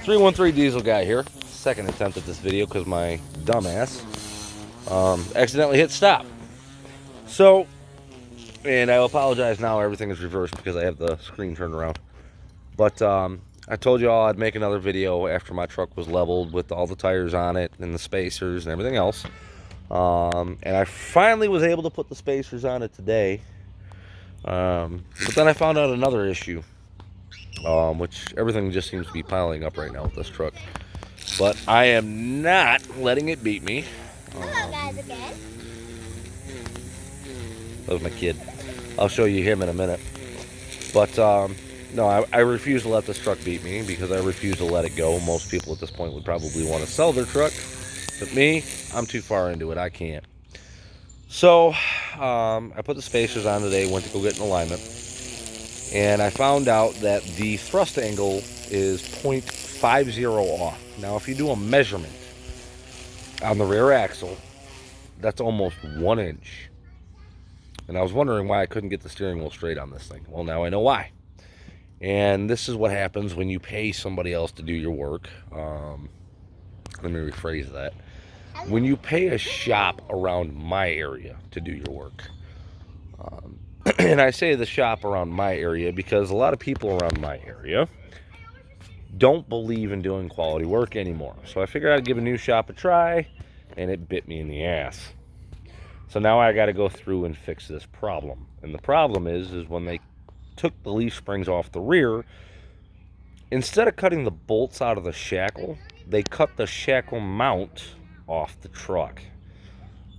313 Diesel Guy here. Second attempt at this video because my dumbass accidentally hit stop. So, and I apologize now, everything is reversed because I have the screen turned around. But I told you all I'd make another video after my truck was leveled with all the tires on it and the spacers and everything else. And I finally was able to put the spacers on it today. But then I found out another issue. Which everything just seems to be piling up right now with this truck. But I am not letting it beat me. Hello guys again. That was my kid. I'll show you him in a minute. But no, I refuse to let this truck beat me because I refuse to let it go. Most people at this point would probably want to sell their truck. But me, I'm too far into it. I can't. So I put the spacers on today, went to go get an alignment. And I found out that the thrust angle is 0.50 off. Now, if you do a measurement on the rear axle, that's almost 1 inch. And I was wondering why I couldn't get the steering wheel straight on this thing. Well, now I know why. And this is what happens when you pay somebody else to do your work. Let me rephrase that. When you pay a shop around my area to do your work. And I say the shop around my area because a lot of people around my area don't believe in doing quality work anymore. So I figured I'd give a new shop a try, and it bit me in the ass. So now I got to go through and fix this problem. And the problem is when they took the leaf springs off the rear, instead of cutting the bolts out of the shackle, they cut the shackle mount off the truck.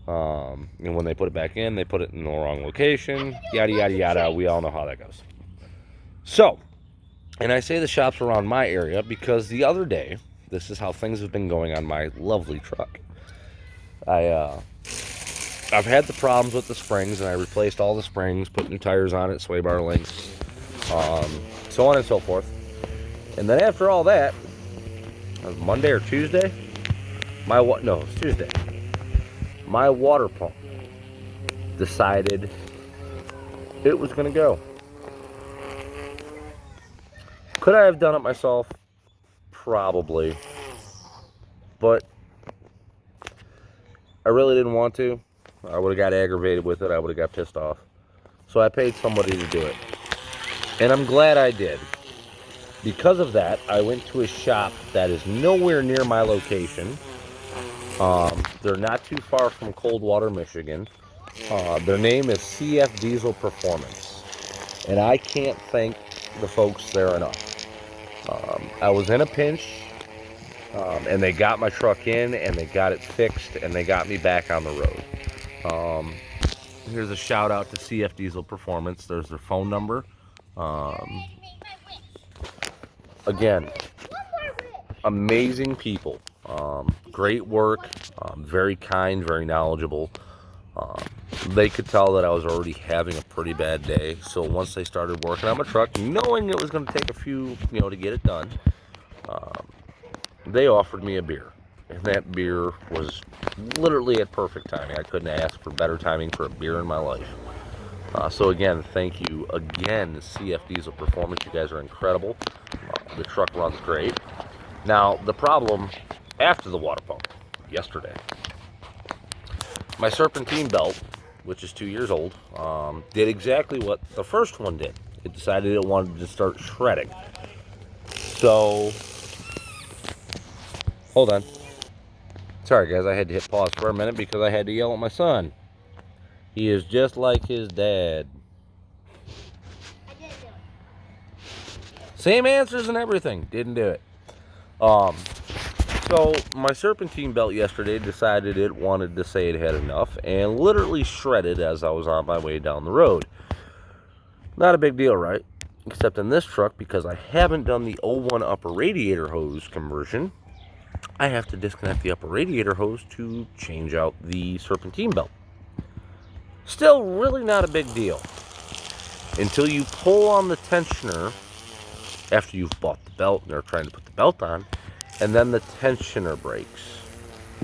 And when they put it back in, they put it in the wrong location, yada, yada, yada. We all know how that goes. So, and I say the shop's around my area because the other day, this is how things have been going on my lovely truck. I've had the problems with the springs, and I replaced all the springs, put new tires on it, sway bar links, so on and so forth. And then after all that, Monday or Tuesday, it's Tuesday. My water pump decided it was going to go. Could I have done it myself? Probably. But I really didn't want to. I would have got aggravated with it. I would have got pissed off. So I paid somebody to do it. And I'm glad I did. Because of that, I went to a shop that is nowhere near my location. They're not too far from Coldwater, Michigan. Their name is CF Diesel Performance. And I can't thank the folks there enough. I was in a pinch, and they got my truck in, and they got it fixed, and they got me back on the road. Here's a shout out to CF Diesel Performance. There's their phone number. Again, amazing people. Great work, very kind, very knowledgeable. They could tell that I was already having a pretty bad day, so once they started working on my truck, knowing it was going to take a few, to get it done, they offered me a beer, and that beer was literally at perfect timing. I couldn't ask for better timing for a beer in my life. So again, thank you again, CF Diesel Performance. You guys are incredible. The truck runs great. Now, the problem after the water pump, yesterday, my serpentine belt, which is 2 years old, did exactly what the first one did. It decided it wanted to start shredding. So, hold on. Sorry guys, I had to hit pause for a minute because I had to yell at my son. He is just like his dad. I did do it. Same answers and everything. Didn't do it. So my serpentine belt yesterday decided it wanted to say it had enough and literally shredded as I was on my way down the road. Not a big deal, right? Except in this truck, because I haven't done the 01 upper radiator hose conversion, I have to disconnect the upper radiator hose to change out the serpentine belt. Still really not a big deal until you pull on the tensioner after you've bought the belt and they're trying to put the belt on, and then the tensioner breaks.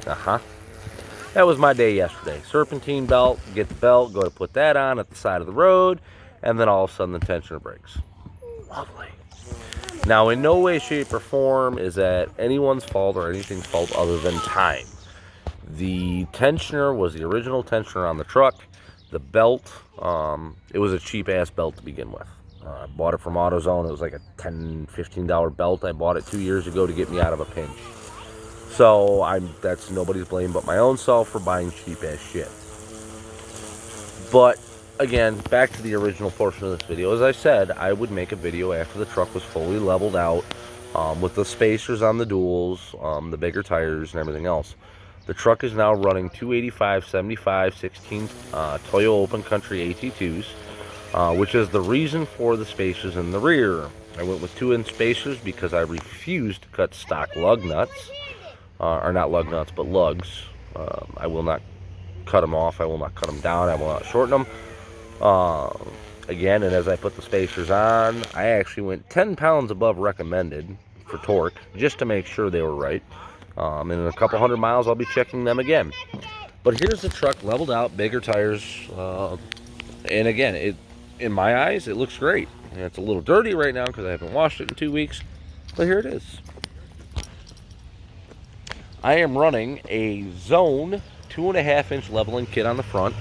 That was my day yesterday. Serpentine belt, get the belt, go to put that on at the side of the road, and then all of a sudden the tensioner breaks. Lovely. Now, in no way, shape, or form is that anyone's fault or anything's fault other than time. The tensioner was the original tensioner on the truck. The belt, it was a cheap-ass belt to begin with. I bought it from AutoZone. It was like a $10, $15 belt. I bought it 2 years ago to get me out of a pinch. So that's nobody's blame but my own self for buying cheap-ass shit. But again, back to the original portion of this video. As I said, I would make a video after the truck was fully leveled out, with the spacers on the duals, the bigger tires, and everything else. The truck is now running 285, 75, 16 Toyo Open Country AT2s, which is the reason for the spacers in the rear. I went with 2-inch spacers because I refused to cut stock lug nuts, or not lug nuts, but lugs. I will not cut them off. I will not cut them down. I will not shorten them. Again, and as I put the spacers on, I actually went 10 pounds above recommended for torque just to make sure they were right. And in a couple hundred miles, I'll be checking them again. But here's the truck leveled out, bigger tires, and again, in my eyes, it looks great. And it's a little dirty right now because I haven't washed it in 2 weeks, but here it is. I am running a Zone 2.5-inch leveling kit on the front.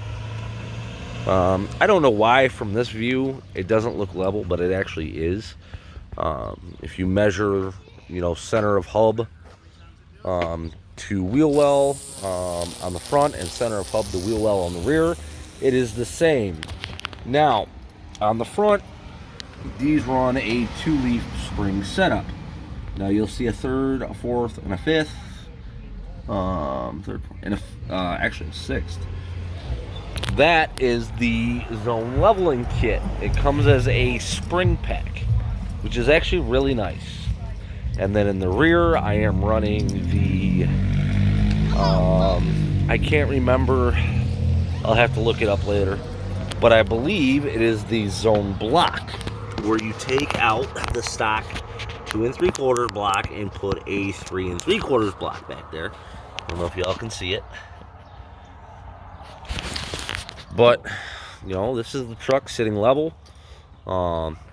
I don't know why from this view it doesn't look level, but it actually is. If you measure, center of hub to wheel well on the front and center of hub to wheel well on the rear, it is the same. Now, on the front, these run a 2-leaf spring setup. Now you'll see a 3rd, a 4th, and a 5th. Actually a 6th. That is the Zone leveling kit. It comes as a spring pack, which is actually really nice. And then in the rear, I am running the, I can't remember, I'll have to look it up later, but I believe it is the Zone block, where you take out the stock 2 3/4 block and put a 3 3/4 block back there. I don't know if y'all can see it. But, this is the truck sitting level.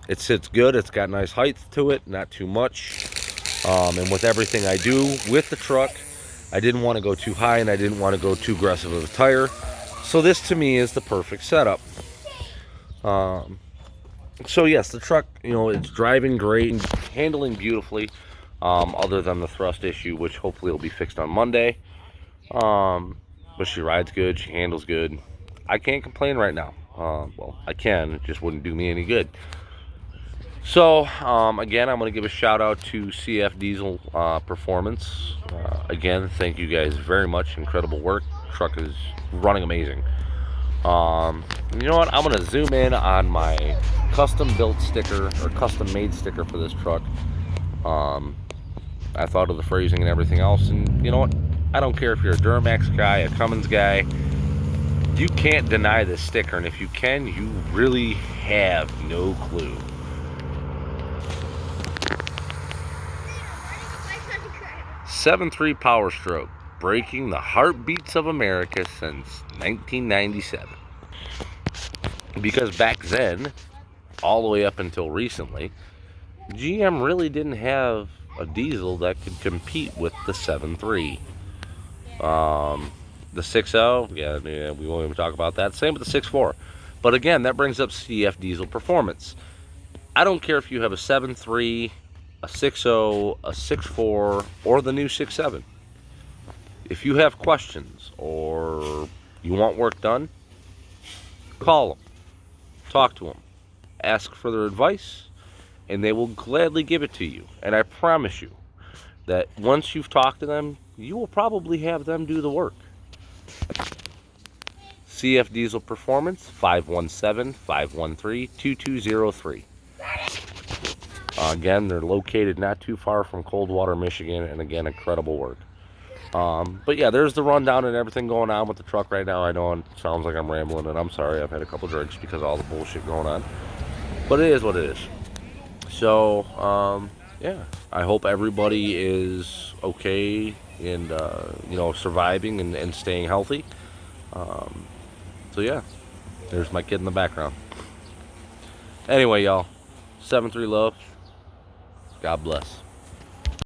It sits good. It's got nice height to it, not too much. And with everything I do with the truck, I didn't want to go too high and I didn't want to go too aggressive of a tire. So this to me is the perfect setup. So yes, the truck, it's driving great and handling beautifully, other than the thrust issue, which hopefully will be fixed on Monday. But she rides good, she handles good. I can't complain right now. Well, I can, it just wouldn't do me any good. So, again, I'm going to give a shout out to CF Diesel Performance. Again, thank you guys very much. Incredible work. Truck is running amazing. You know what? I'm going to zoom in on my custom built sticker, or custom made sticker for this truck. I thought of the phrasing and everything else, and you know what? I don't care if you're a Duramax guy, a Cummins guy. You can't deny this sticker, and if you can, you really have no clue. .73 Power Stroke, breaking the heartbeats of America since 1997. Because back then, all the way up until recently, GM really didn't have a diesel that could compete with the 7.3. The 6.0, yeah, we won't even talk about that. Same with the 6.4. But again, that brings up CF Diesel Performance. I don't care if you have a 7.3, a 6.0, a 6.4, or the new 6.7. If you have questions or you want work done, call them, talk to them, ask for their advice, and they will gladly give it to you. And I promise you that once you've talked to them, you will probably have them do the work. CF Diesel Performance, 517-513-2203. Again, they're located not too far from Coldwater, Michigan, and again, incredible work. But yeah, there's the rundown and everything going on with the truck right now. I know it sounds like I'm rambling, and I'm sorry. I've had a couple drinks because of all the bullshit going on. But it is what it is. So, yeah, I hope everybody is okay and, surviving and staying healthy. So yeah, there's my kid in the background. Anyway, y'all, 7-3 love. God bless.